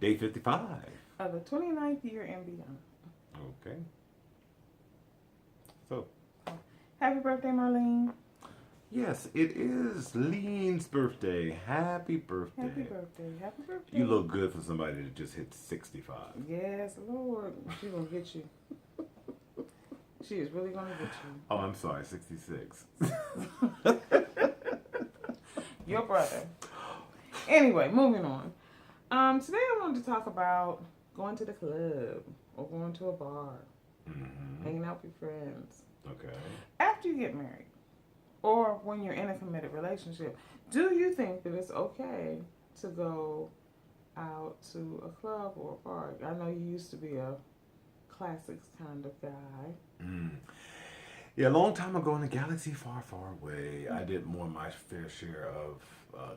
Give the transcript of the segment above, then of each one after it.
Day 55. Of the 29th year and beyond. Okay. So, Happy birthday, Marlene. yes, it is Lean's birthday. Happy birthday. Happy birthday. Happy birthday. You look good for somebody that just hit 65. Yes, Lord. She's going to get you. She is really going to get you. Oh, I'm sorry, 66. Your brother. Anyway, moving on. Today I wanted to talk about going to the club or going to a bar, hanging out with your friends. Okay. After you get married or when you're in a committed relationship, do you think that it's okay to go out to a club or a bar? I know you used to be a classics kind of guy. Yeah, a long time ago in a galaxy far, far away, I did more than my fair share of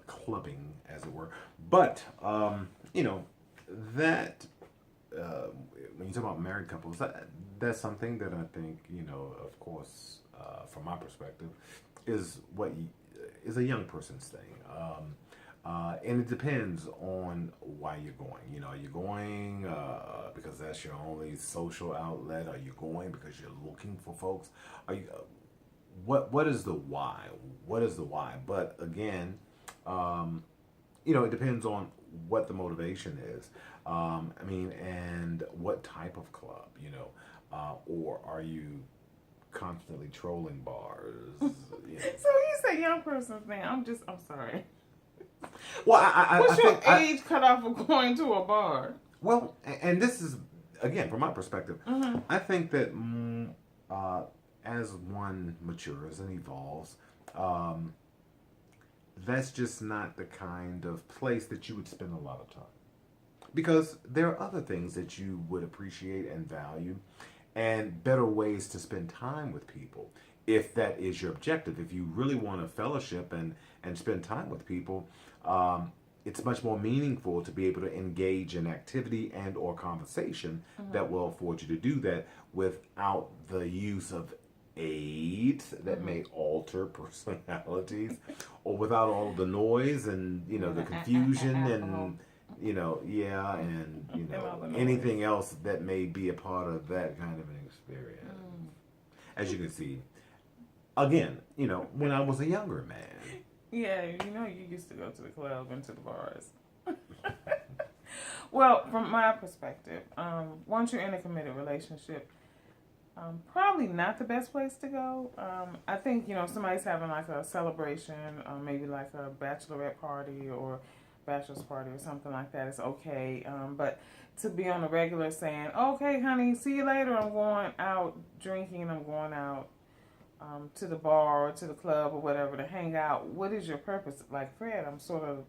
clubbing, as it were. But, that, when you talk about married couples, that's something that I think, of course, from my perspective, is is a young person's thing. And it depends on why you're going. Are you going because that's your only social outlet? Are you going because you're looking for folks? Are you? What is the why? What is the why? But again, it depends on what the motivation is. And what type of club? Or are you constantly trolling bars? So you say young person's thing. I'm sorry. Well, What's I your think age cutoff for going to a bar? well, and this is again from my perspective. I think that as one matures and evolves, that's just not the kind of place that you would spend a lot of time. Because there are other things that you would appreciate and value, and better ways to spend time with people if that is your objective. If you really want to fellowship and spend time with people, it's much more meaningful to be able to engage in activity and or conversation that will afford you to do that without the use of aids that may alter personalities, or without all the noise and the confusion and anything else that may be a part of that kind of an experience. As you can see, again, when I was a younger man. Yeah, you used to go to the club and to the bars. Well, from my perspective, once you're in a committed relationship, probably not the best place to go. I think, somebody's having like a celebration, maybe like a bachelorette party or bachelor's party or something like that. It's okay. But to be on the regular saying, okay, honey, see you later. I'm going out drinking. I'm going out to the bar or to the club or whatever to hang out. What is your purpose? Like Fred, I'm sort of,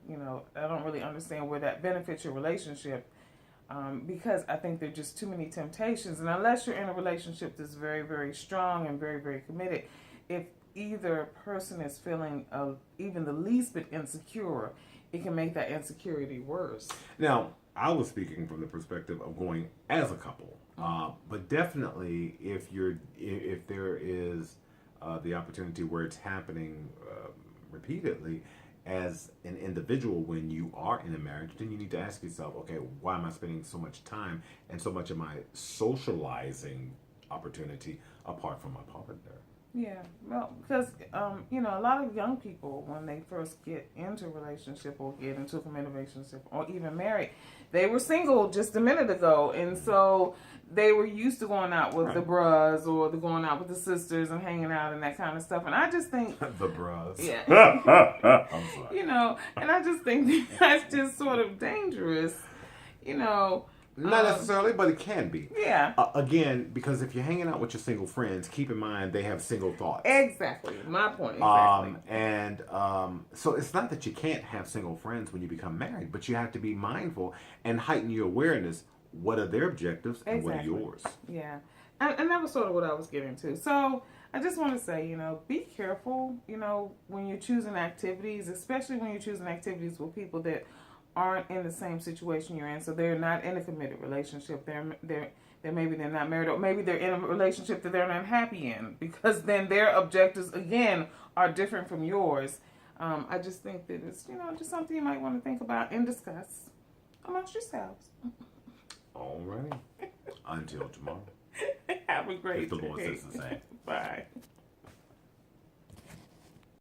I don't really understand where that benefits your relationship. Because I think there are just too many temptations. And unless you're in a relationship that's very, very strong and very, very committed, if either person is feeling even the least bit insecure, it can make that insecurity worse. Now, I was speaking from the perspective of going as a couple. But definitely if there is the opportunity where it's happening repeatedly, as an individual, when you are in a marriage, then you need to ask yourself, okay, why am I spending so much time and so much of my socializing opportunity apart from my partner? Yeah, well, because, a lot of young people, when they first get into a relationship or get into a committed relationship or even married, they were single just a minute ago. And so they were used to going out with the bros or going out with the sisters and hanging out and that kind of stuff. And I just think... the bros. Yeah. I'm sorry. And I just think that's just sort of dangerous, Not necessarily, but it can be. Yeah. Again, because if you're hanging out with your single friends, keep in mind they have single thoughts. Exactly. My point. Exactly. So it's not that you can't have single friends when you become married, but you have to be mindful and heighten your awareness. What are their objectives and what are yours? Yeah. And that was sort of what I was getting to. So I just want to say, be careful, when you're choosing activities, especially when you're choosing activities with people that aren't in the same situation you're in. So they're not in a committed relationship. They're maybe they're not married, or maybe they're in a relationship that they're not happy in, because then their objectives again are different from yours. I just think that it's just something you might want to think about and discuss. amongst yourselves. All right. Until tomorrow. Have a great If the Lord day. says the same. Bye.